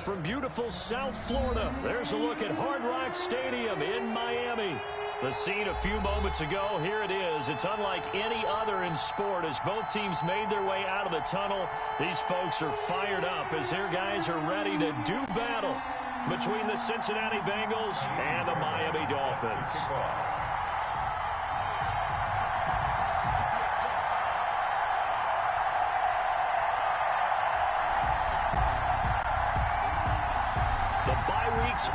from beautiful South Florida. There's a look at Hard Rock Stadium in Miami. The scene a few moments ago, here it is. It's unlike any other in sport as both teams made their way out of the tunnel. These folks are fired up as their guys are ready to do battle between the Cincinnati Bengals and the Miami Dolphins.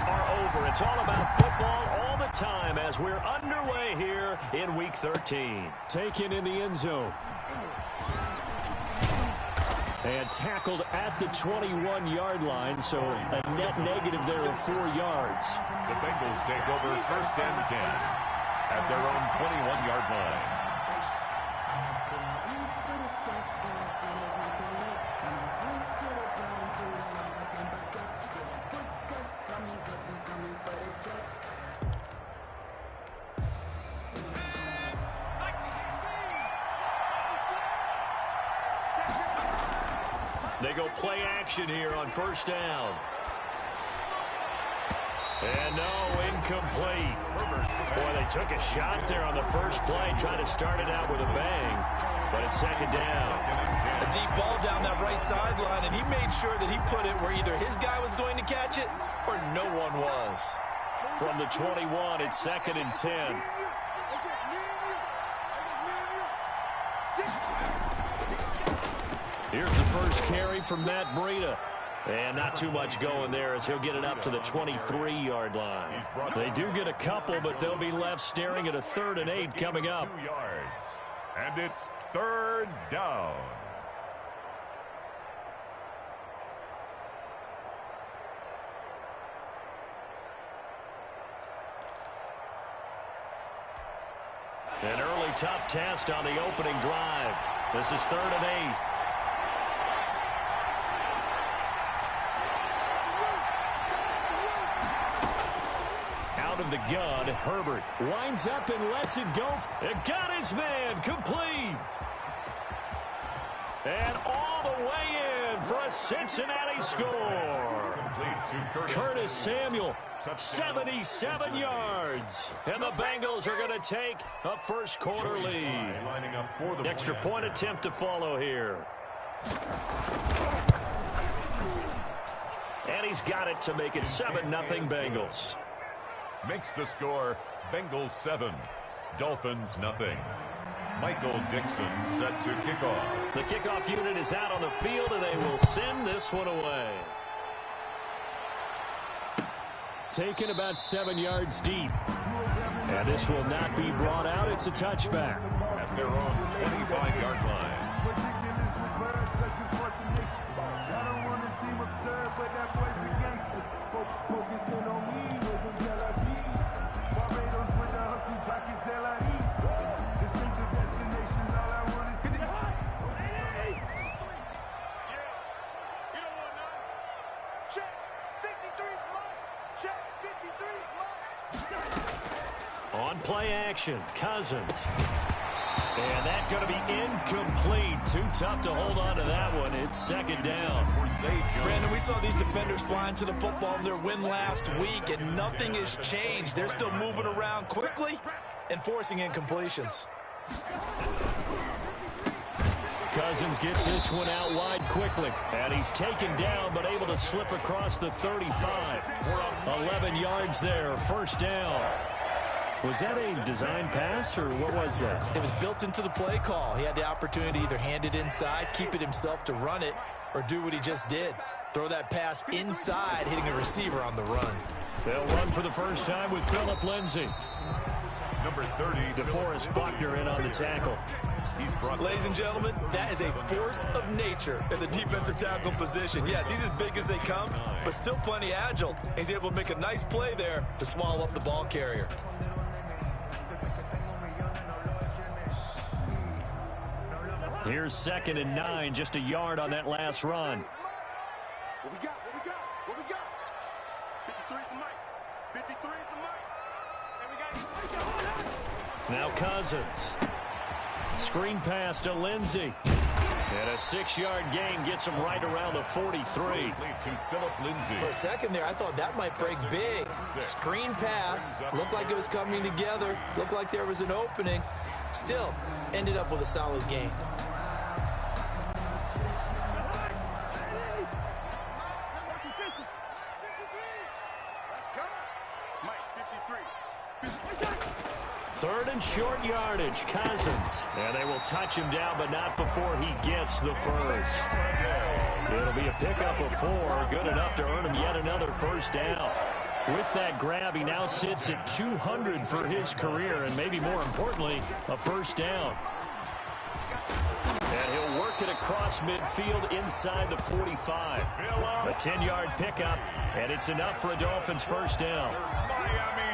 Are over. It's all about football all the time as we're underway here in Week 13. Taken in the end zone. And tackled at the 21-yard line, so a net negative there of 4 yards. The Bengals take over 1st and 10 at their own 21-yard line. They go play action here on 1st down. And no, incomplete. Boy, they took a shot there on the first play, trying to start it out with a bang. But it's 2nd down. A deep ball down that right sideline, and he made sure that he put it where either his guy was going to catch it or no one was. From the 21, it's 2nd and 10. Here's the first carry from Matt Breida. And not too much going there as he'll get it up to the 23-yard line. They do get a couple, but they'll be left staring at a 3rd and 8 coming up. 2 yards. And it's 3rd down. An early tough test on the opening drive. This is 3rd and 8. Out of the gun, Herbert winds up and lets it go. It got his man complete. And all the way in for a Cincinnati score. Curtis Samuel, 77 yards. And the Bengals are going to take a first quarter lead. Extra point attempt to follow here. And he's got it to make it 7-0 Bengals. Makes the score Bengals 7, Dolphins nothing. Michael Dixon set to kick off. The kickoff unit is out on the field, and they will send this one away. Taken about 7 yards deep. And this will not be brought out. It's a touchback. At their own 25-yard line. On play action, Cousins. And that's going to be incomplete. Too tough to hold on to that one. It's 2nd down. Brandon, we saw these defenders flying to the football in their win last week, and nothing has changed. They're still moving around quickly and forcing incompletions. Cousins gets this one out wide quickly. And he's taken down, but able to slip across the 35. 11 yards there, 1st down. Was that a design pass, or what was that? It was built into the play call. He had the opportunity to either hand it inside, keep it himself to run it, or do what he just did. Throw that pass inside, hitting a receiver on the run. They'll run for the first time with Phillip Lindsay. Number 30, DeForest Buckner in on the tackle. Ladies and gentlemen, that is a force of nature in the defensive tackle position. Yes, he's as big as they come, but still plenty agile. He's able to make a nice play there to swallow up the ball carrier. Here's 2nd and 9, just a yard on that last run. What we got? What we got? 53 is the mic. 53 is the mic. And we got Now Cousins. Screen pass to Lindsay. And a 6-yard gain gets him right around the 43. For a second there, I thought that might break big. Screen pass. Looked like it was coming together. Looked like there was an opening. Still, ended up with a solid gain. Third and short yardage, Cousins. And they will touch him down, but not before he gets the first. It'll be a pickup of 4, good enough to earn him yet another first down. With that grab, he now sits at 200 for his career, and maybe more importantly, a first down. And he'll work it across midfield inside the 45. A 10-yard pickup, and it's enough for a Dolphins first down.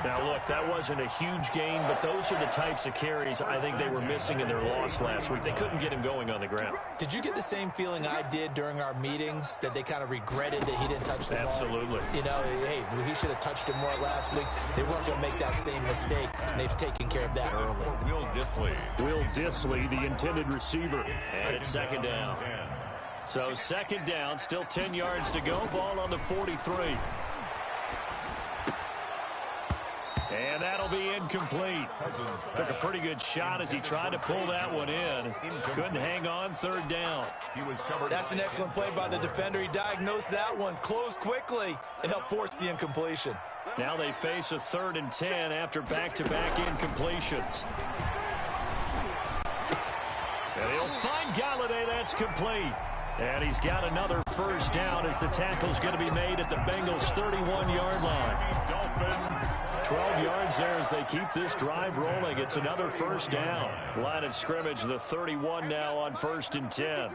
Now, look, that wasn't a huge gain, but those are the types of carries I think they were missing in their loss last week. They couldn't get him going on the ground. Did you get the same feeling I did during our meetings, that they kind of regretted that he didn't touch the ball? Absolutely. You know, hey, he should have touched it more last week. They weren't going to make that same mistake, and they've taken care of that early. Will Dissly, the intended receiver. And it's second down. So second down, still 10 yards to go. Ball on the 43. And that'll be incomplete. Took a pretty good shot as he tried to pull that one in. Couldn't hang on, third down. That's an excellent play by the defender. He diagnosed that one, closed quickly, and helped force the incompletion. Now they face a 3rd and 10 after back-to-back incompletions. And he'll find Galladay. That's complete. And he's got another first down as the tackle's going to be made at the Bengals' 31-yard line. 12 yards there as they keep this drive rolling. It's another first down. Line of scrimmage, the 31 now on 1st and 10.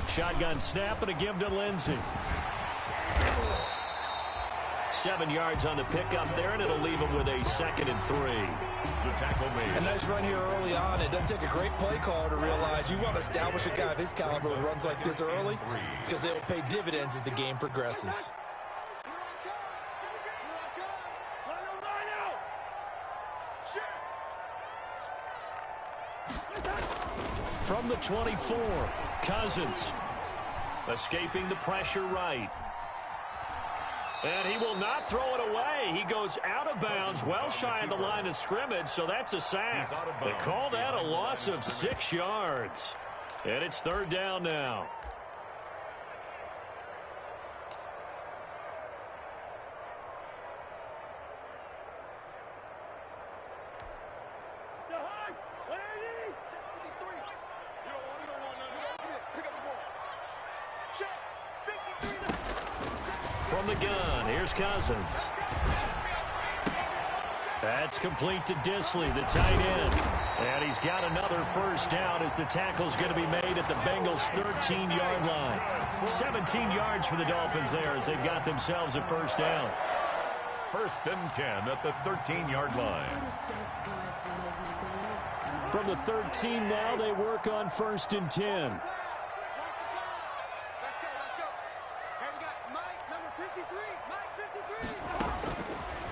Shotgun snap and a give to Lindsey. 7 yards on the pickup there, and it'll leave him with a 2nd and 3. The tackle made. A nice run here early on. It doesn't take a great play caller to realize you want to establish a guy of his caliber with runs like this early, because they will pay dividends as the game progresses. From the 24, Cousins escaping the pressure right. And he will not throw it away. He goes out of bounds, well shy of the line of scrimmage, so that's a sack. They call that a loss of 6 yards. And it's 3rd down now. From the gun, here's Cousins. That's complete to Dissly, the tight end. And he's got another first down as the tackle's going to be made at the Bengals' 13-yard line. 17 yards for the Dolphins there as they've got themselves a first down. 1st and 10 at the 13-yard line. From the 13 now, they work on 1st and 10.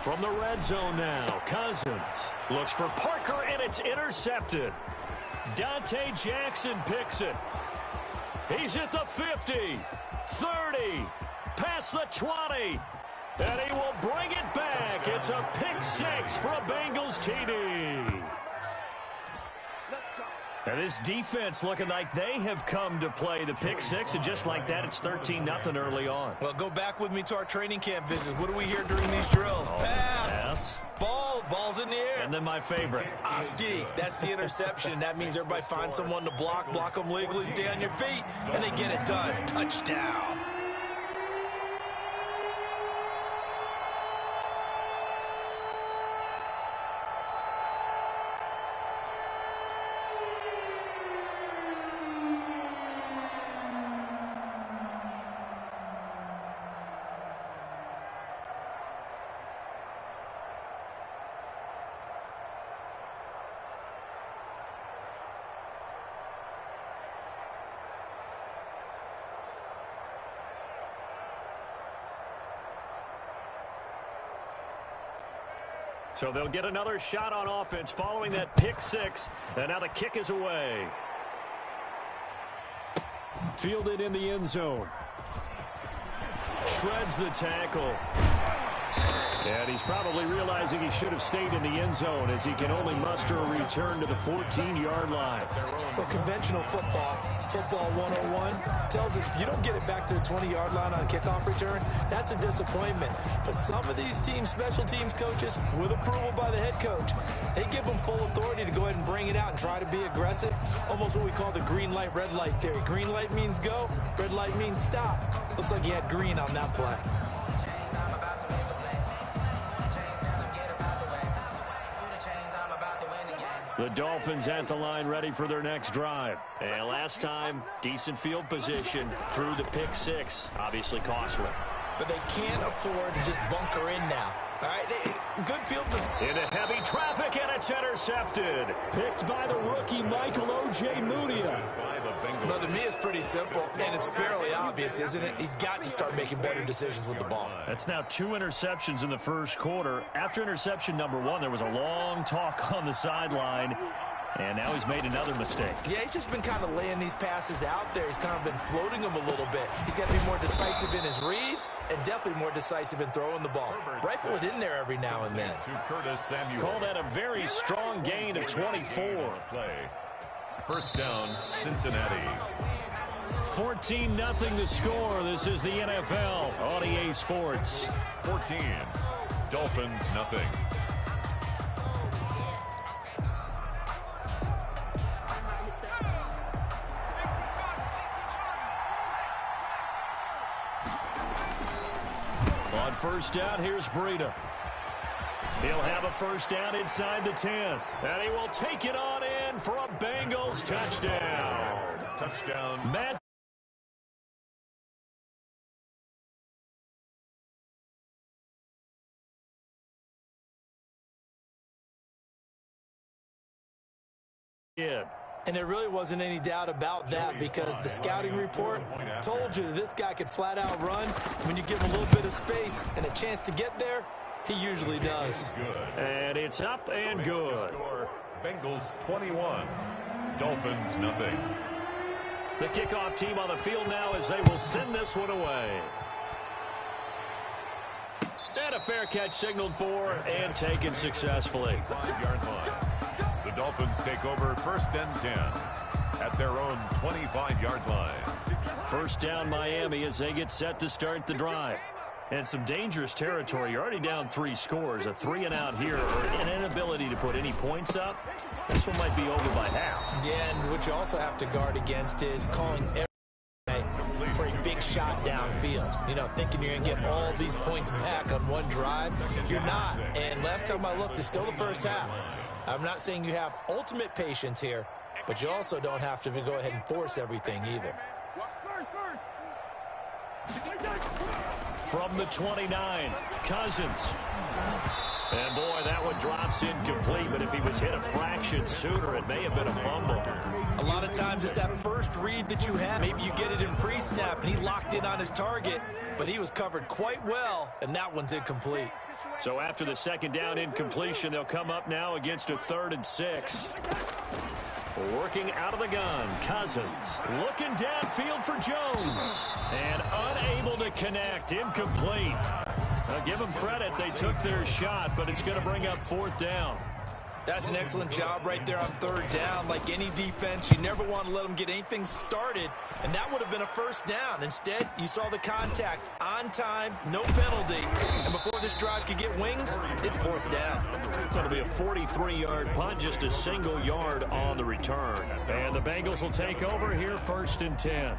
From the red zone now, Cousins looks for Parker, and it's intercepted. Dante Jackson picks it. He's at the 50, 30, past the 20, and he will bring it back. It's a pick 6 for a Bengals TD. And this defense looking like they have come to play the pick 6, and just like that, it's 13-0 early on. Well, go back with me to our training camp visits. What do we hear during these drills? Pass. Ball's in the air. And then my favorite. Oski, that's the interception. That means everybody finds someone to block them legally, stay on your feet, and they get it done. Touchdown. So they'll get another shot on offense following that pick six. And now the kick is away. Fielded in the end zone. Shreds the tackle. And he's probably realizing he should have stayed in the end zone as he can only muster a return to the 14-yard line. Well, conventional football 101, tells us if you don't get it back to the 20-yard line on a kickoff return, that's a disappointment. But some of these teams, special teams coaches, with approval by the head coach, they give them full authority to go ahead and bring it out and try to be aggressive. Almost what we call the green light, red light theory. Green light means go, red light means stop. Looks like he had green on that play. The Dolphins at the line ready for their next drive. And last time, decent field position through the pick six. Obviously costly. But they can't afford to just bunker in now. All right, good field position. Into heavy traffic, and it's intercepted. Picked by the rookie, Michael O.J. Mudia. Well, to me, it's pretty simple, and it's fairly obvious, isn't it? He's got to start making better decisions with the ball. That's now 2 interceptions in the first quarter. After interception number 1, there was a long talk on the sideline, and now he's made another mistake. Yeah, he's just been kind of laying these passes out there. He's kind of been floating them a little bit. He's got to be more decisive in his reads and definitely more decisive in throwing the ball. Rifle it in there every now and then. Call that a very strong gain of 24. First down, Cincinnati. 14-0 the score. This is the NFL on EA Sports. 14, Dolphins nothing. On first down, here's Breida. He'll have a first down inside the 10. And he will take it on in for a Bengals touchdown. Touchdown. Matt. Yeah. And there really wasn't any doubt about that because the scouting report told you that this guy could flat out run. When you give him a little bit of space and a chance to get there, he usually does. And it's up and good. Bengals 21, Dolphins nothing. The kickoff team on the field now as they will send this one away. And a fair catch signaled for and taken successfully. 5-yard line. The Dolphins take over first and 10 at their own 25-yard line. First down Miami as they get set to start the drive. And some dangerous territory. You're already down 3 scores. A 3-and-out here or an inability to put any points up. This one might be over by half. Yeah, and what you also have to guard against is calling every for a big shot downfield. You know, thinking you're going to get all these points back on one drive. You're not. And last time I looked, it's still the first half. I'm not saying you have ultimate patience here, but you also don't have to go ahead and force everything either. From the 29, Cousins. And boy, that one drops incomplete, but if he was hit a fraction sooner, it may have been a fumble. A lot of times it's that first read that you have. Maybe you get it in pre-snap, and he locked in on his target, but he was covered quite well, and that one's incomplete. So after the second down incompletion, they'll come up now against a 3rd and 6. Working out of the gun, Cousins looking downfield for Jones. And unable to connect, incomplete. Now give them credit, they took their shot, but it's going to bring up 4th down. That's an excellent job right there on 3rd down. Like any defense, you never want to let them get anything started, and that would have been a first down. Instead, you saw the contact on time, no penalty, and before this drive could get wings, it's 4th down. It's going to be a 43-yard punt, just a single yard on the return. And the Bengals will take over here 1st and 10.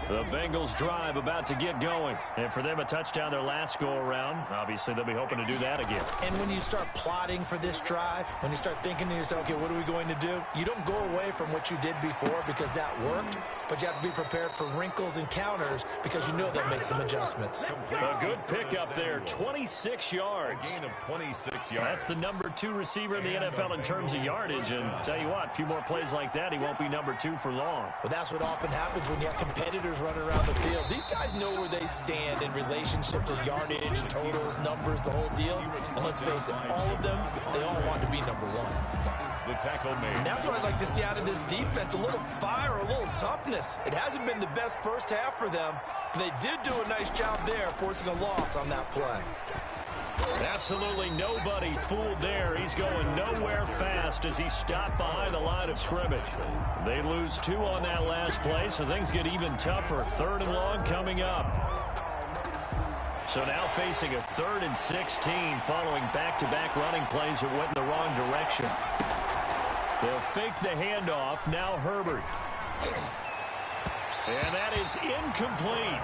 The Bengals drive about to get going. And for them, a touchdown their last go-around. Obviously, they'll be hoping to do that again. And when you start plotting for this drive, when you start thinking to yourself, okay, what are we going to do? You don't go away from what you did before because that worked, but you have to be prepared for wrinkles and counters because you know they'll make some adjustments. A good pickup there, 26 yards. Gain of 26 yards. That's the number 2 receiver in the NFL in terms of yardage. And tell you what, a few more plays like that, he won't be number 2 for long. Well, that's what often happens when you have competitors running around the field. These guys know where they stand in relationship to yardage, totals, numbers, the whole deal. And let's face it, all of them, they all want to be number 1. The tackle made. And that's what I'd like to see out of this defense, a little fire, a little toughness. It hasn't been the best first half for them, but they did do a nice job there, forcing a loss on that play. Absolutely nobody fooled there. He's going nowhere fast as he stopped behind the line of scrimmage. They lose 2 on that last play, so things get even tougher. 3rd and long coming up. So now facing a 3rd and 16 following back-to-back running plays that went in the wrong direction. They'll fake the handoff. Now Herbert. And that is incomplete.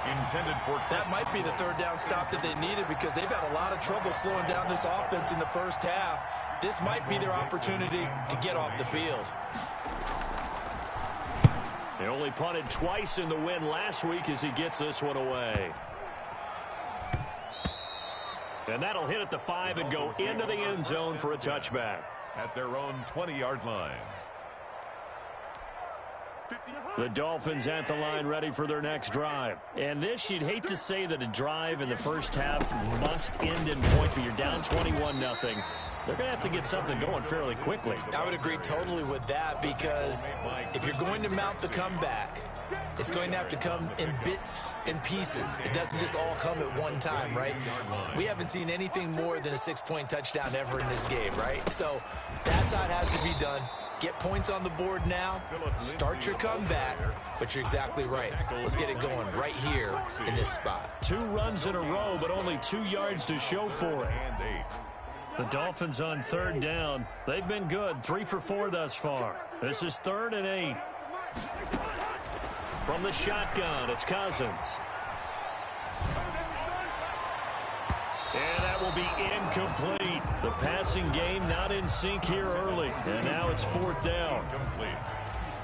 Intended for that might be the 3rd down stop that they needed because they've had a lot of trouble slowing down this offense in the first half. This might be their opportunity to get off the field. They only punted twice in the win last week as he gets this one away. And that'll hit at the 5 and go into the end zone for a touchback. At their own 20-yard line. The Dolphins at the line ready for their next drive. And this, you'd hate to say that a drive in the first half must end in points, but you're down 21-0. They're going to have to get something going fairly quickly. I would agree totally with that because if you're going to mount the comeback, it's going to have to come in bits and pieces. It doesn't just all come at one time, right? We haven't seen anything more than a 6-point touchdown ever in this game, right? So that's how it has to be done. Get points on the board now, start your comeback, but you're exactly right. Let's get it going right here in this spot. 2 runs in a row, but only 2 yards to show for it. The Dolphins on 3rd down. They've been good, 3 for 4 thus far. This is 3rd and 8. From the shotgun, it's Cousins. And that will be incomplete. The passing game not in sync here early. And now it's 4th down.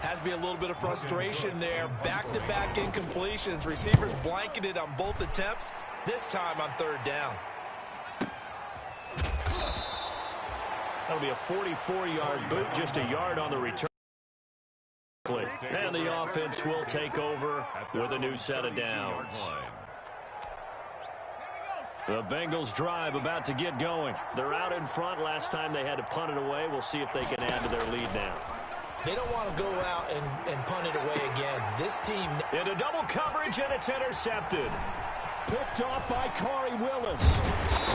Has to be a little bit of frustration there. Back-to-back incompletions. Receivers blanketed on both attempts. This time on 3rd down. That'll be a 44-yard boot, just a yard on the return. And the offense will take over with a new set of downs. The Bengals drive about to get going. They're out in front. Last time they had to punt it away. We'll see if they can add to their lead now. They don't want to go out and punt it away again. This team... Into double coverage, and it's intercepted. Picked off by Corey Willis.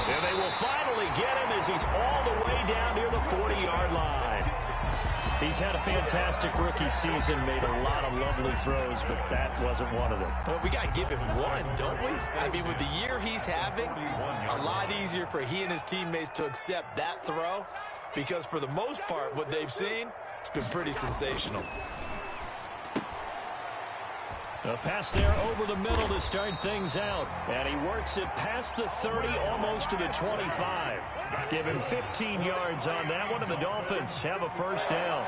And they will finally get him as he's all the way down near the 40-yard line. He's had a fantastic rookie season, made a lot of lovely throws, but that wasn't one of them. Well, we got to give him one, don't we? I mean, with the year he's having, a lot easier for he and his teammates to accept that throw because for the most part, what they've seen, it's been pretty sensational. A pass there over the middle to start things out. And he works it past the 30, almost to the 25. Give him 15 yards on that one, and the Dolphins have a 1st down.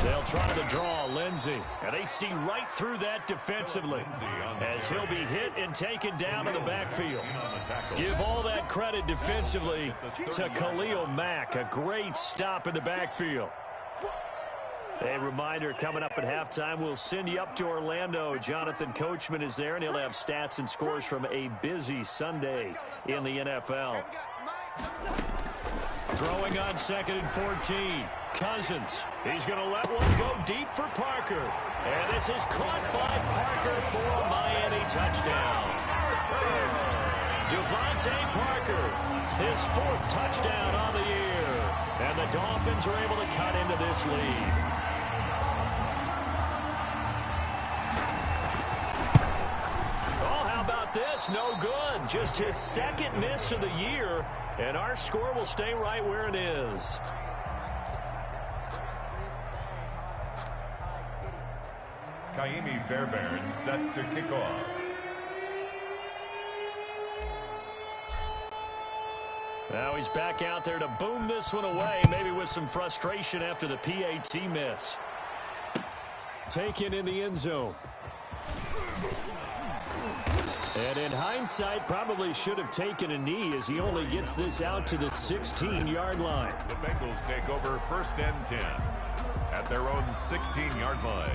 They'll try to draw Lindsey, and they see right through that defensively as he'll be hit and taken down to the backfield. Give all that credit defensively to Khalil Mack. A great stop in the backfield. A reminder, coming up at halftime, we'll send you up to Orlando. Jonathan Coachman is there, and he'll have stats and scores from a busy Sunday in the NFL. Throwing on 2nd and 14. Cousins. He's going to let one go deep for Parker. And this is caught by Parker for a Miami touchdown. Devontae Parker, his 4th touchdown on the year. And the Dolphins are able to cut into this lead. This no good. Just his 2nd miss of the year, and our score will stay right where it is. Kaimi Fairbairn set to kick off. Now he's back out there to boom this one away, maybe with some frustration after the PAT miss. Taken in the end zone. And in hindsight, probably should have taken a knee as he only gets this out to the 16-yard line. The Bengals take over 1st and 10 at their own 16-yard line.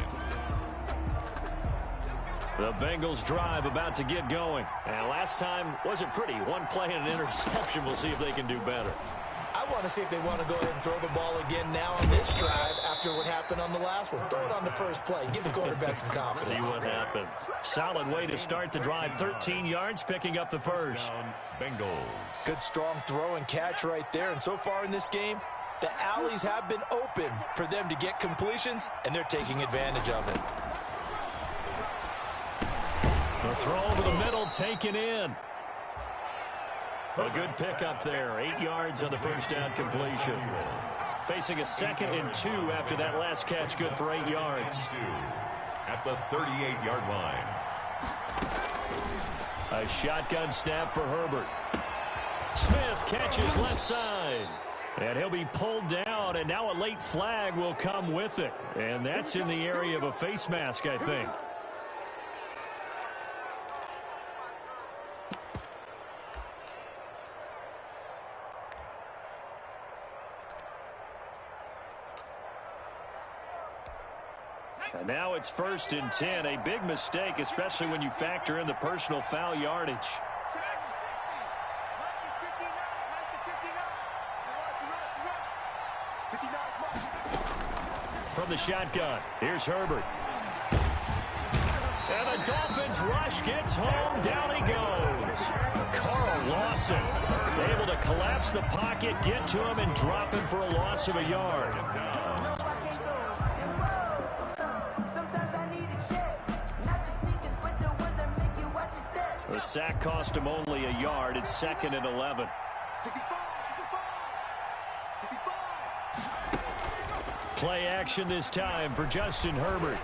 The Bengals drive about to get going. And last time wasn't pretty. One play and an interception. We'll see if they can do better. I want to see if they want to go ahead and throw the ball again now on this drive after what happened on the last one. Throw it on the first play. Give the quarterback some confidence. See what happens. Solid way to start the drive. 13 yards, picking up the first. Bengals. Good strong throw and catch right there. And so far in this game, the alleys have been open for them to get completions, and they're taking advantage of it. The throw over the middle, taken in. A good pickup there. 8 yards on the first down completion. Facing a 2nd and 2 after that last catch, good for 8 yards. At the 38-yard line. A shotgun snap for Herbert. Smith catches left side. And he'll be pulled down, and now a late flag will come with it. And that's in the area of a face mask, I think. And now it's 1st and 10. A big mistake, especially when you factor in the personal foul yardage. From the shotgun, here's Herbert. And the Dolphins rush gets home. Down he goes. Carl Lawson able to collapse the pocket, get to him, and drop him for a loss of a yard. The sack cost him only a yard. It's 2nd and 11. Play action this time for Justin Herbert.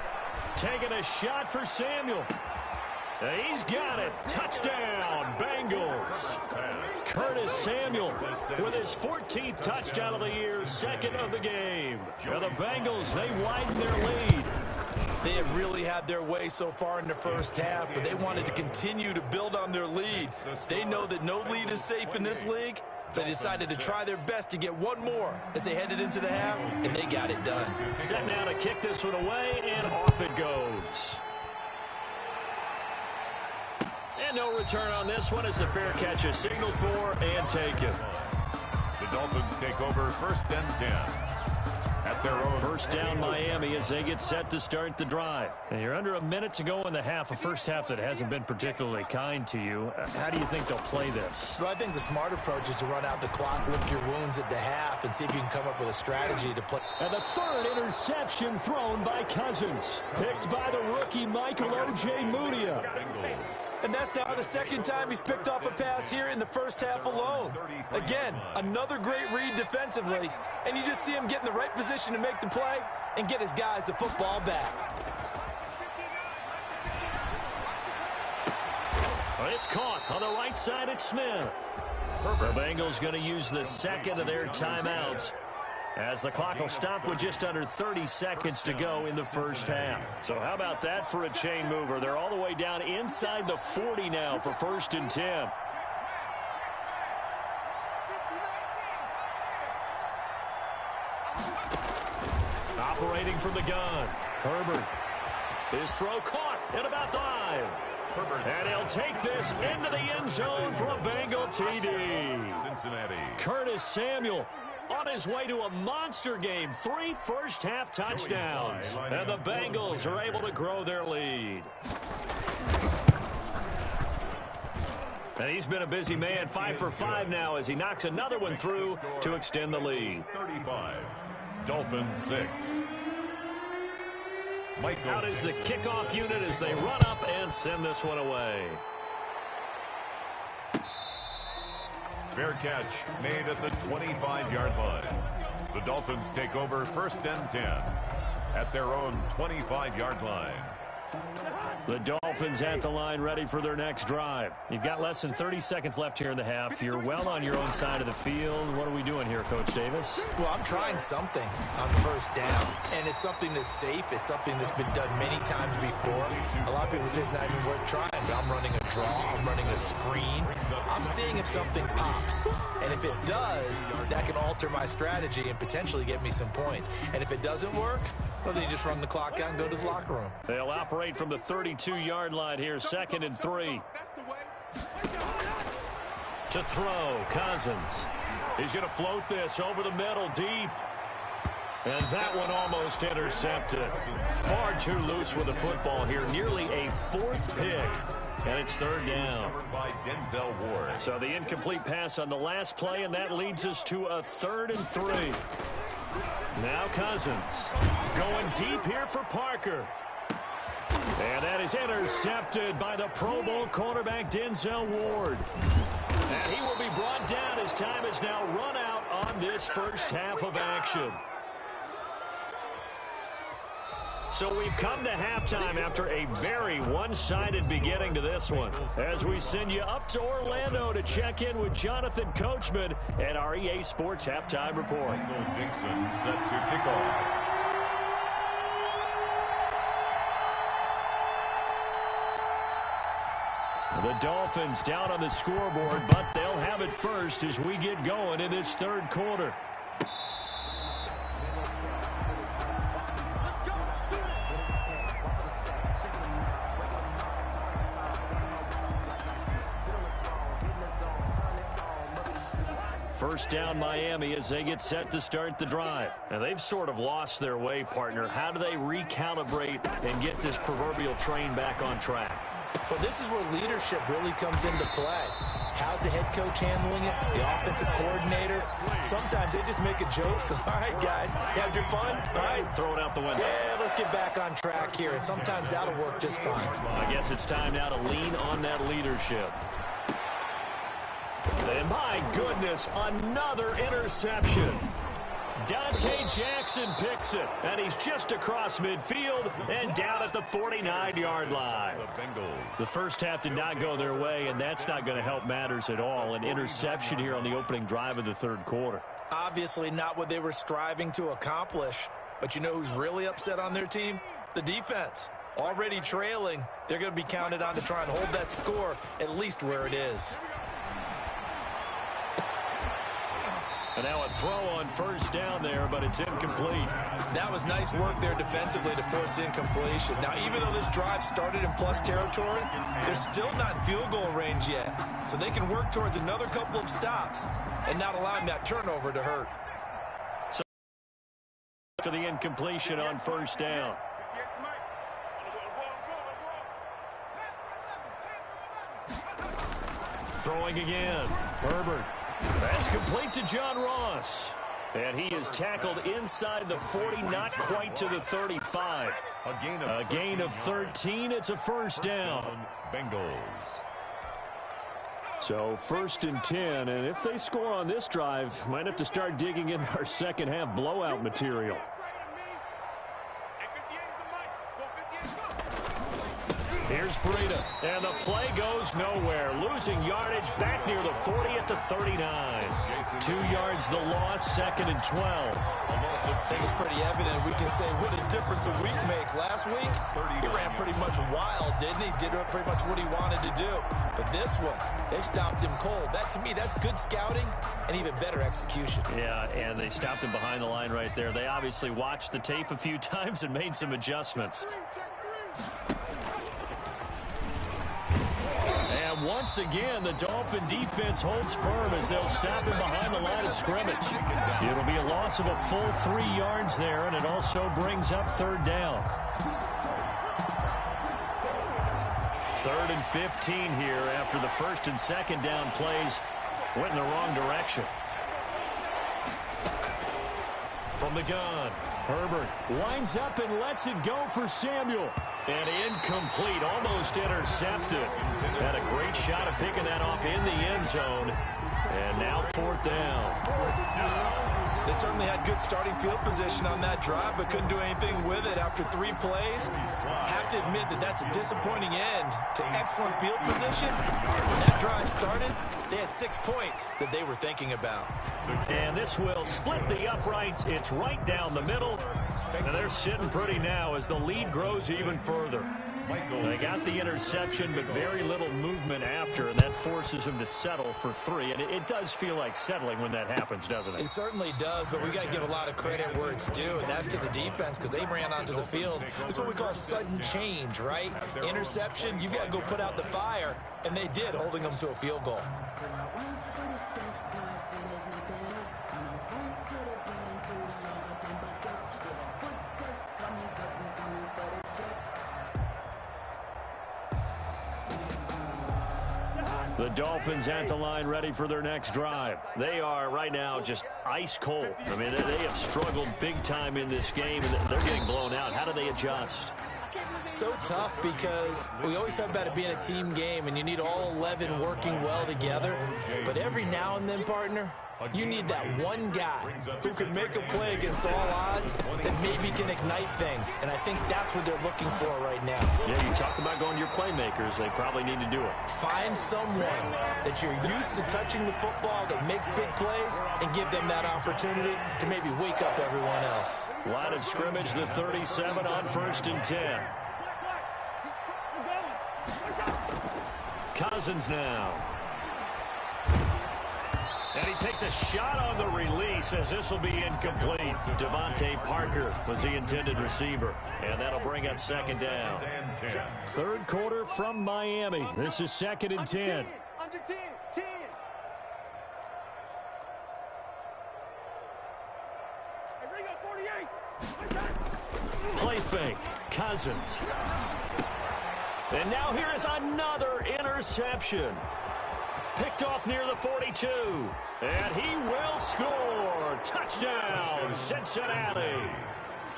Taking a shot for Samuel. He's got it. Touchdown, Bengals. Curtis Samuel with his 14th touchdown of the year, 2nd of the game. And the Bengals, they widen their lead. They have really had their way so far in the first half, but they wanted to continue to build on their lead. They know that no lead is safe in this league, so they decided to try their best to get one more as they headed into the half, and they got it done. Set now to kick this one away, and off it goes. And no return on this one as the fair catch is signaled for and taken. The Dolphins take over 1st and 10. At their own 1st down Miami as they get set to start the drive. And you're under a minute to go in the half, a first half that hasn't been particularly kind to you. How do you think they'll play this? Well, I think the smart approach is to run out the clock, lick your wounds at the half, and see if you can come up with a strategy to play. And the 3rd interception thrown by Cousins. Picked by the rookie Michael O.J. Mudia. And that's now the 2nd time he's picked off a pass here in the first half alone. Again, another great read defensively, and you just see him get in the right position to make the play and get his guys the football back. It's caught on the right side at Smith. The Bengals going to use the 2nd of their timeouts as the clock will stop with just under 30 seconds to go in the first half. So how about that for a chain mover? They're all the way down inside the 40 now for 1st and 10. Operating from the gun, Herbert. His throw caught at about 5. And he'll take this into the end zone for a Bengal TD. Cincinnati. Curtis Samuel on his way to a monster game. 3 first-half touchdowns. And the Bengals are able to grow their lead. And he's been a busy man, 5 for 5 now as he knocks another one through to extend the lead. 35. Dolphins 6. Out is the kickoff unit as they run up and send this one away. Fair catch made at the 25-yard line. The Dolphins take over 1st and 10 at their own 25-yard line. The Dolphins at the line ready for their next drive. You've got less than 30 seconds left here in the half. You're well on your own side of the field. What are we doing here, Coach Davis? Well, I'm trying something on first down, and it's something that's safe. It's something that's been done many times before. A lot of people say it's not even worth trying, but I'm running a draw. I'm running a screen. I'm seeing if something pops, and if it does, that can alter my strategy and potentially get me some points. And if it doesn't work, well, then you just run the clock out and go to the locker room. They'll operate from the 32-yard line here, 2nd and 3. To throw, Cousins. He's going to float this over the middle, deep. And that one almost intercepted. Far too loose with the football here. Nearly a 4th pick. And it's 3rd down. So the incomplete pass on the last play, and that leads us to a 3rd and 3. Now Cousins going deep here for Parker. And that is intercepted by the Pro Bowl cornerback Denzel Ward. And he will be brought down as time is now run out on this first half of action. So we've come to halftime after a very one-sided beginning to this one. As we send you up to Orlando to check in with Jonathan Coachman and our EA Sports Halftime Report. Dixon set to kickoff. The Dolphins down on the scoreboard, but they'll have it first as we get going in this 3rd quarter. First down Miami as they get set to start the drive. Now they've sort of lost their way, partner. How do they recalibrate and get this proverbial train back on track? Well, this is where leadership really comes into play. How's the head coach handling it? The offensive coordinator? Sometimes they just make a joke. All right, guys, had your fun? All right. Throw it out the window. Yeah, let's get back on track here. And sometimes that'll work just fine. I guess it's time now to lean on that leadership. And my goodness, another interception. Dante Jackson picks it, and he's just across midfield and down at the 49-yard line. The first half did not go their way, and that's not going to help matters at all. An interception here on the opening drive of the 3rd quarter. Obviously not what they were striving to accomplish, but you know who's really upset on their team? The defense. Already trailing, they're going to be counted on to try and hold that score at least where it is. And now a throw on first down there, but it's incomplete. That was nice work there defensively to force incompletion. Now, even though this drive started in plus territory, they're still not in field goal range yet. So they can work towards another couple of stops and not allowing that turnover to hurt. So for the incompletion on first down. Throwing again. Herbert. That's complete to John Ross. And he is tackled inside the 40, not quite to the 35. A gain of 13. It's a first down. Bengals. So 1st and 10. And if they score on this drive, might have to start digging in our second half blowout material. Here's Breida, and the play goes nowhere. Losing yardage back near the 40 at the 39. 2 yards the loss, 2nd and 12. I think it's pretty evident. We can say what a difference a week makes. Last week, he ran pretty much wild, didn't he? Did pretty much what he wanted to do. But this one, they've stopped him cold. That, to me, that's good scouting and even better execution. Yeah, and they stopped him behind the line right there. They obviously watched the tape a few times and made some adjustments. And once again, the Dolphin defense holds firm as they'll stop him behind the line of scrimmage. It'll be a loss of a full 3 yards there, and it also brings up 3rd down. 3rd and 15 here after the 1st and 2nd down plays went in the wrong direction. From the gun, Herbert winds up and lets it go for Samuel. And incomplete, almost intercepted. Had a great shot at picking that off in the end zone. And now 4th down. They certainly had good starting field position on that drive, but couldn't do anything with it after 3 plays. Have to admit that that's a disappointing end to excellent field position. When that drive started, they had 6 points that they were thinking about. And this will split the uprights. It's right down the middle. And they're sitting pretty now as the lead grows even further. They got the interception, but very little movement after, and that forces them to settle for 3. And it does feel like settling when that happens, doesn't it? It certainly does, but we got to give a lot of credit where it's due, and that's to the defense because they ran onto the field. This is what we call sudden change, right? Interception, you got to go put out the fire, and they did, holding them to a field goal. The Dolphins at the line ready for their next drive. They are right now just ice cold. I mean, they have struggled big time in this game, and they're getting blown out. How do they adjust? So tough because we always talk about it being a team game, and you need all 11 working well together. But every now and then, partner, you need that one guy who can make a play against all odds that maybe can ignite things. And I think that's what they're looking for right now. Yeah, you talk about going to your playmakers. They probably need to do it. Find someone that you're used to touching the football that makes big plays and give them that opportunity to maybe wake up everyone else. Line of scrimmage, the 37 on 1st and 10. Cousins now. And he takes a shot on the release as this will be incomplete. Devontae Parker was the intended receiver. And that'll bring up 2nd down. 3rd quarter from Miami. This is 2nd and 10. Under 10, 10. Hey, bring up 48. Play fake. Cousins. And now here is another interception. Picked off near the 42. And he will score. Touchdown, Cincinnati.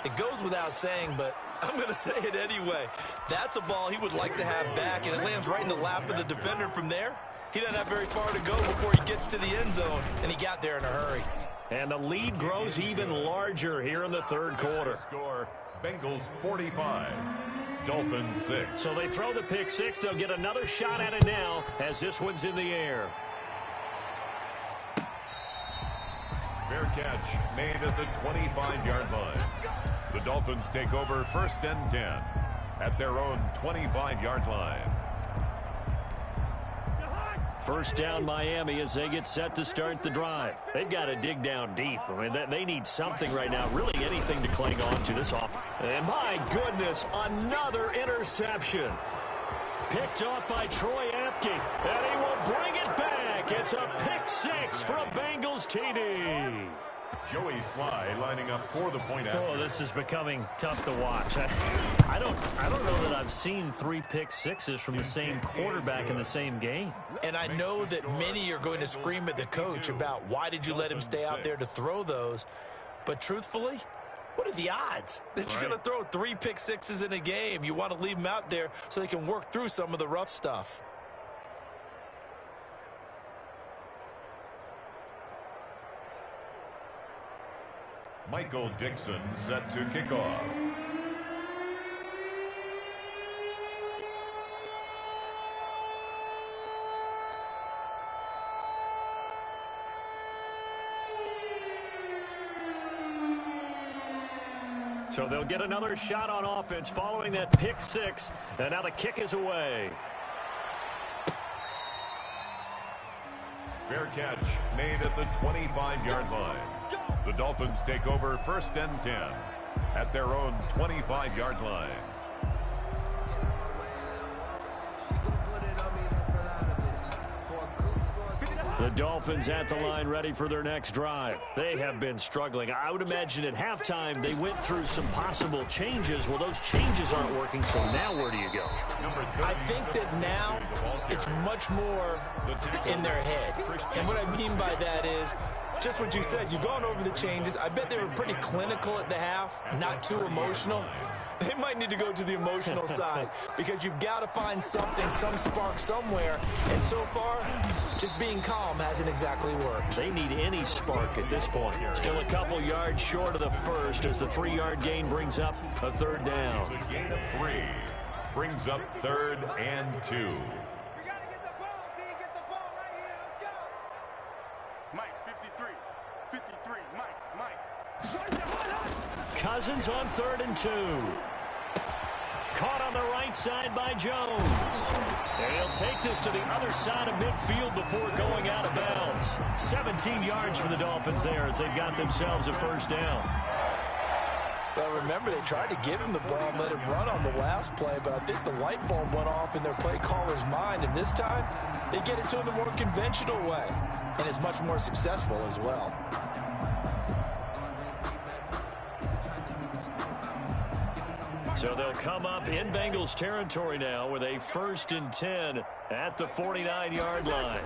It goes without saying, but I'm going to say it anyway. That's a ball he would like to have back, and it lands right in the lap of the defender from there. He doesn't have very far to go before he gets to the end zone, and he got there in a hurry. And the lead grows even larger here in the 3rd quarter. Score, Bengals 45. Dolphins 6. So they throw the pick 6. They'll get another shot at it now as this one's in the air. Fair catch made at the 25-yard line. The Dolphins take over 1st and 10 at their own 25-yard line. 1st down Miami as they get set to start the drive. They've got to dig down deep. I mean, they need something right now, really anything to cling on to this offense. And my goodness, another interception. Picked off by Troy Apke, and he will bring it back. It's a pick 6 from Bengals TD. Joey Sly lining up for the point after. Oh, this is becoming tough to watch. I don't know that I've seen 3 pick 6s from the same quarterback in the same game. And I know that many are going to scream at the coach about why did you let him stay out there to throw those. But truthfully, what are the odds that you're going to throw 3 pick 6s in a game? You want to leave them out there so they can work through some of the rough stuff. Michael Dixon set to kick off. So they'll get another shot on offense following that pick 6. And now the kick is away. Fair catch made at the 25-yard line. The Dolphins take over 1st and 10 at their own 25-yard line. The Dolphins at the line ready for their next drive. They have been struggling. I would imagine at halftime they went through some possible changes. Well, those changes aren't working, so now where do you go? I think that now it's much more in their head. And what I mean by that is just what you said. You've gone over the changes. I bet they were pretty clinical at the half, not too emotional. They might need to go to the emotional side because you've got to find something, some spark somewhere. And so far, just being calm hasn't exactly worked. They need any spark at this point. Still a couple yards short of the first as the 3-yard gain brings up a third down. It's a gain of 3. Brings up 3rd and 2. We got to get the ball, D. Get the ball right here. Let's go. Mike, 53. 53. Mike. Cousins on 3rd and 2. Caught on the right side by Jones. And he'll take this to the other side of midfield before going out of bounds. 17 yards for the Dolphins there as they've got themselves a first down. Well, remember, they tried to give him the ball and let him run on the last play, but I think the light bulb went off in their play caller's mind, and this time they get it to him the more conventional way, and it's much more successful as well. So they'll come up in Bengals territory now with a 1st and 10 at the 49-yard line.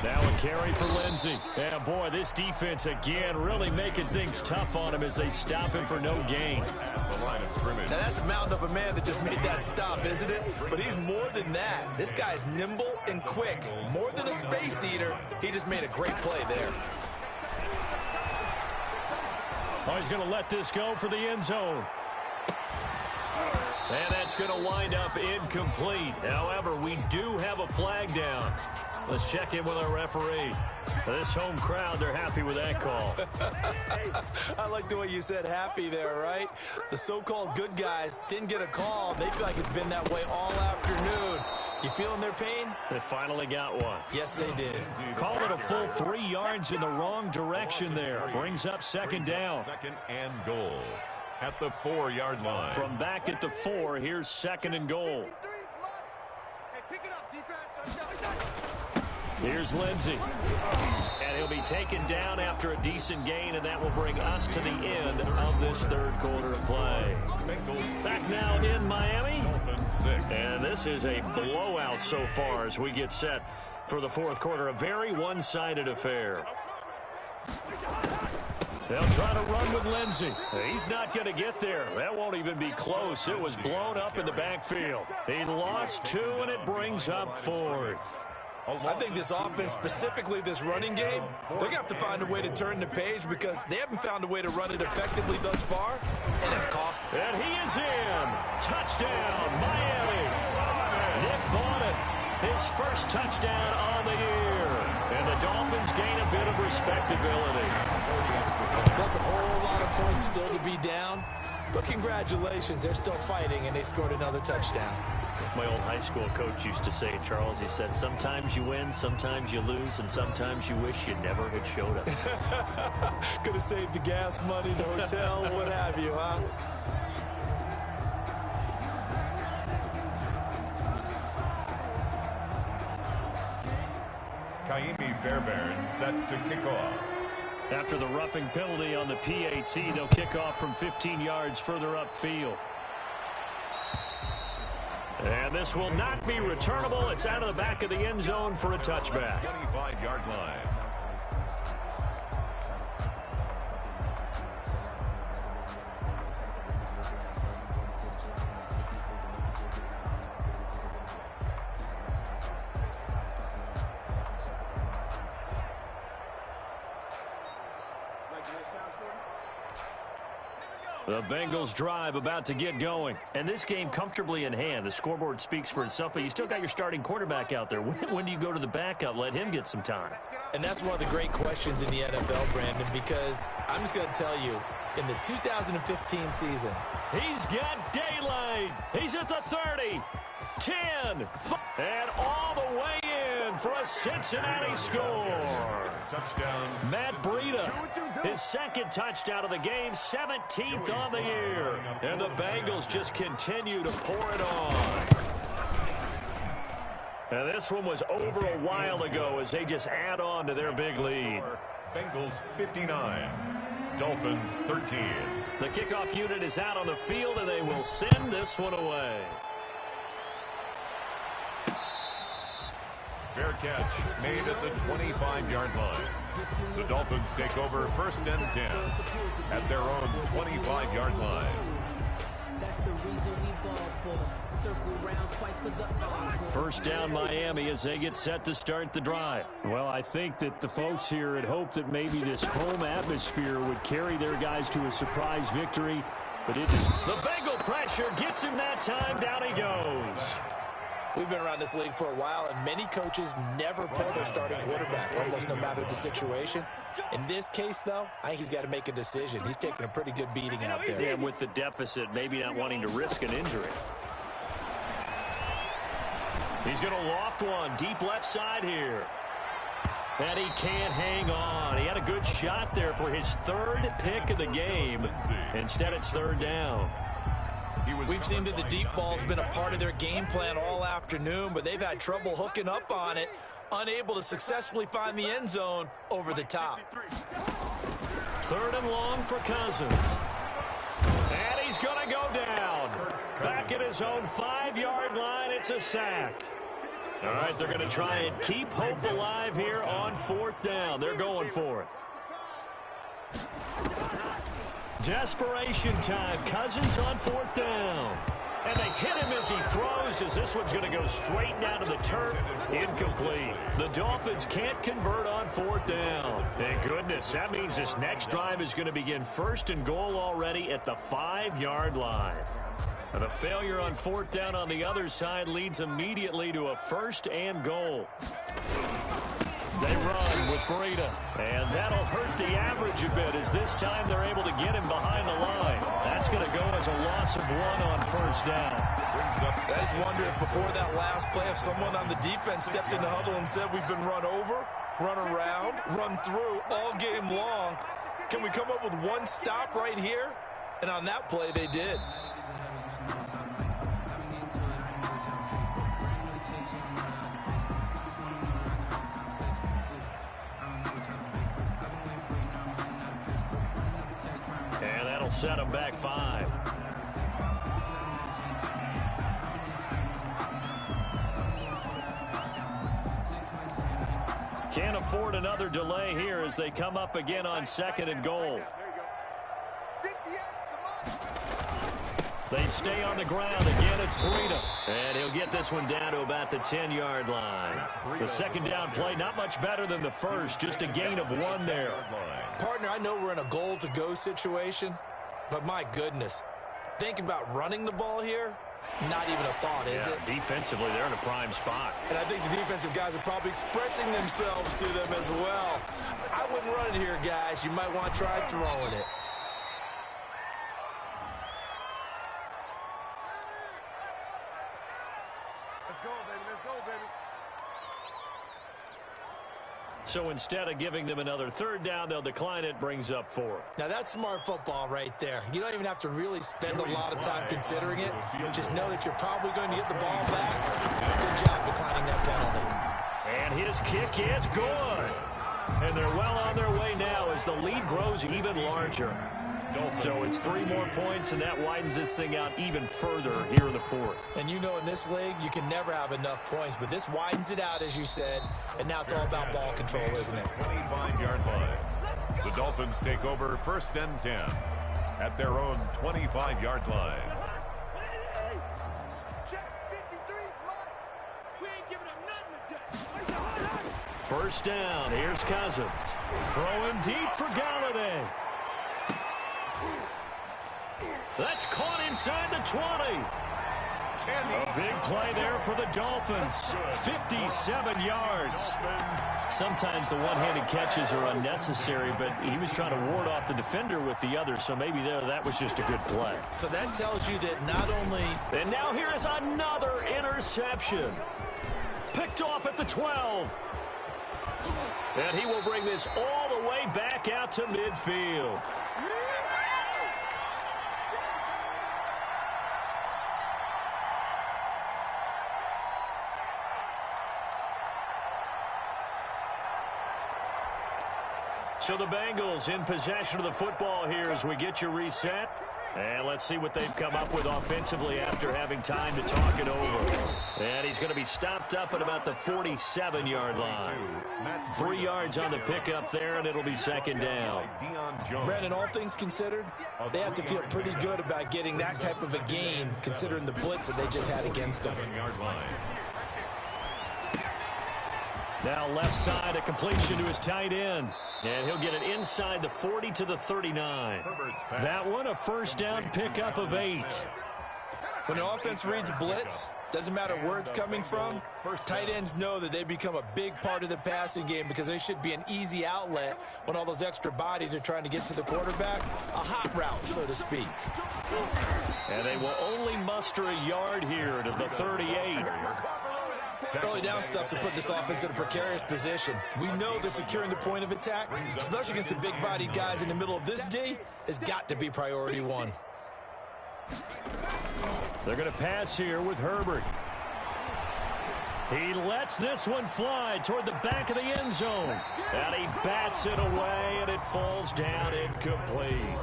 Now a carry for Lindsey. And boy, this defense again really making things tough on him as they stop him for no gain. The line of scrimmage. Now that's a mountain of a man that just made that stop, isn't it? But he's more than that. This guy's nimble and quick. More than a space eater. He just made a great play there. Oh, he's going to let this go for the end zone. And that's going to wind up incomplete. However, we do have a flag down. Let's check in with our referee. This home crowd, they're happy with that call. I like the way you said happy there, right? The so-called good guys didn't get a call. They feel like it's been that way all afternoon. You feeling their pain? They finally got one. Yes, they did. Called it a full 3 yards in the wrong direction there. Brings up 2nd down. 2nd and goal at the 4-yard line. From back at the 4, here's 2nd and goal. Hey, pick it up, defense. Let's go. Here's Lindsey. And he'll be taken down after a decent gain, and that will bring us to the end of this 3rd quarter of play. Bengals Back now in Miami. Dolphins 6. And this is a blowout so far as we get set for the 4th quarter. A very one-sided affair. They'll try to run with Lindsey. He's not going to get there. That won't even be close. It was blown up in the backfield. He lost 2, and it brings up 4th. I think this offense, specifically this running game, they're going to have to find a way to turn the page because they haven't found a way to run it effectively thus far, and it's cost. And he is in. Touchdown, Miami. Nick Bonnet, his first touchdown on the year. And the Dolphins gain a bit of respectability. That's a whole lot of points still to be down, but congratulations, they're still fighting, and they scored another touchdown. My old high school coach used to say, Charles, he said, sometimes you win, sometimes you lose, and sometimes you wish you never had showed up. Could have saved the gas money, the hotel, what have you, huh? Kaimi Fairbairn set to kick off. After the roughing penalty on the PAT, they'll kick off from 15 yards further upfield. And this will not be returnable. It's out of the back of the end zone for a touchback. 25-yard line. The Bengals drive about to get going. And this game comfortably in hand. The scoreboard speaks for itself, but you still got your starting quarterback out there. When do you go to the backup? Let him get some time. And that's one of the great questions in the NFL, Brandon, because I'm just going to tell you, in the 2015 season, he's got daylight. He's at the 30, 10, and all the way in for a Cincinnati score. Touchdown. Matt Breida, his 2nd touchdown of the game, 17th on the year. And the Bengals just continue to pour it on. And this one was over a while ago as they just add on to their big lead. Bengals 59, Dolphins 13. The kickoff unit is out on the field, and they will send this one away. Fair catch made at the 25-yard line. The Dolphins take over 1st and 10 at their own 25-yard line. That's the reason we ball for. Circle round twice for the encore. First down Miami as they get set to start the drive. Well, I think that the folks here had hoped that maybe this home atmosphere would carry their guys to a surprise victory, but it is. The Bengal pressure gets him that time. Down he goes. We've been around this league for a while, and many coaches never pull their starting quarterback, almost no matter the situation. In this case, though, I think he's got to make a decision. He's taking a pretty good beating out there. Yeah, with the deficit, maybe not wanting to risk an injury. He's going to loft one deep left side here. And he can't hang on. He had a good shot there for his 3rd pick of the game. Instead, it's 3rd down. We've seen that the deep ball's been a part of their game plan all afternoon, but they've had trouble hooking up on it, unable to successfully find the end zone over the top. 3rd and long for Cousins. And he's going to go down. Back at his own 5-yard line, it's a sack. All right, they're going to try and keep hope alive here on 4th down. They're going for it. Desperation time. Cousins on 4th down. And they hit him as he throws, as this one's going to go straight down to the turf. Incomplete. The Dolphins can't convert on 4th down. Thank goodness. That means this next drive is going to begin 1st and goal already at the 5-yard line. And the failure on 4th down on the other side leads immediately to a 1st and goal. They run with Breida, and that'll hurt the average a bit as this time they're able to get him behind the line. That's going to go as a loss of 1 on 1st down. I just wonder if before that last play, if someone on the defense stepped in the huddle and said, we've been run over, run around, run through all game long. Can we come up with one stop right here? And on that play, they did. Set him back 5. Can't afford another delay here as they come up again on 2nd and goal. They stay on the ground. Again, it's Breida. And he'll get this one down to about the 10-yard line. The 2nd down play, not much better than the first. Just a gain of 1 there. Partner, I know we're in a goal-to-go situation, but my goodness, think about running the ball here. Not even a thought, is it? Defensively, they're in a prime spot. And I think the defensive guys are probably expressing themselves to them as well. I wouldn't run it here, guys. You might want to try throwing it. Let's go, baby. Let's go, baby. So instead of giving them another 3rd down, they'll decline it, brings up 4. Now, that's smart football right there. You don't even have to really spend a lot of time considering it. Just know that you're probably going to get the ball back. Good job declining that penalty. And his kick is good. And they're well on their way now as the lead grows even larger. So it's 3 more points, and that widens this thing out even further here in the 4th. And you know in this league, you can never have enough points, but this widens it out, as you said, and now it's all about ball control, isn't it? 25-yard line. The Dolphins take over 1st and 10 at their own 25-yard line. Check 53's mine. We ain't giving up nothing today. 1st down. Here's Cousins. Throwing deep for Galladay. That's caught inside the 20. A big play there for the Dolphins. 57 yards. Sometimes the one-handed catches are unnecessary, but he was trying to ward off the defender with the other, so maybe that was just a good play. So that tells you that not only... And now here is another interception. Picked off at the 12. And he will bring this all the way back out to midfield. So the Bengals in possession of the football here as we get you reset. And let's see what they've come up with offensively after having time to talk it over. And he's going to be stopped up at about the 47-yard line. 3 yards on the pickup there, and it'll be second down. Brandon, all things considered, they have to feel pretty good about getting that type of a gain, considering the blitz that they just had against them. Now left side, a completion to his tight end. And he'll get it inside the 40 to the 39. That one, a first down pickup of 8. When an offense reads blitz, doesn't matter where it's coming from, tight ends know that they become a big part of the passing game because they should be an easy outlet when all those extra bodies are trying to get to the quarterback. A hot route, so to speak. And they will only muster a yard here to the 38. Early down stuff to put this offense in a precarious position. We know that securing the point of attack, especially against the big-bodied guys in the middle of this D, has got to be priority one. They're going to pass here with Herbert. He lets this one fly toward the back of the end zone. And he bats it away, and it falls down incomplete.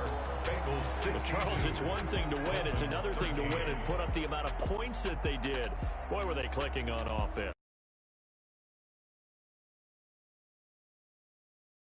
Well, Charles, it's one thing to win. It's another thing to win and put up the amount of points that they did. Boy, were they clicking on offense.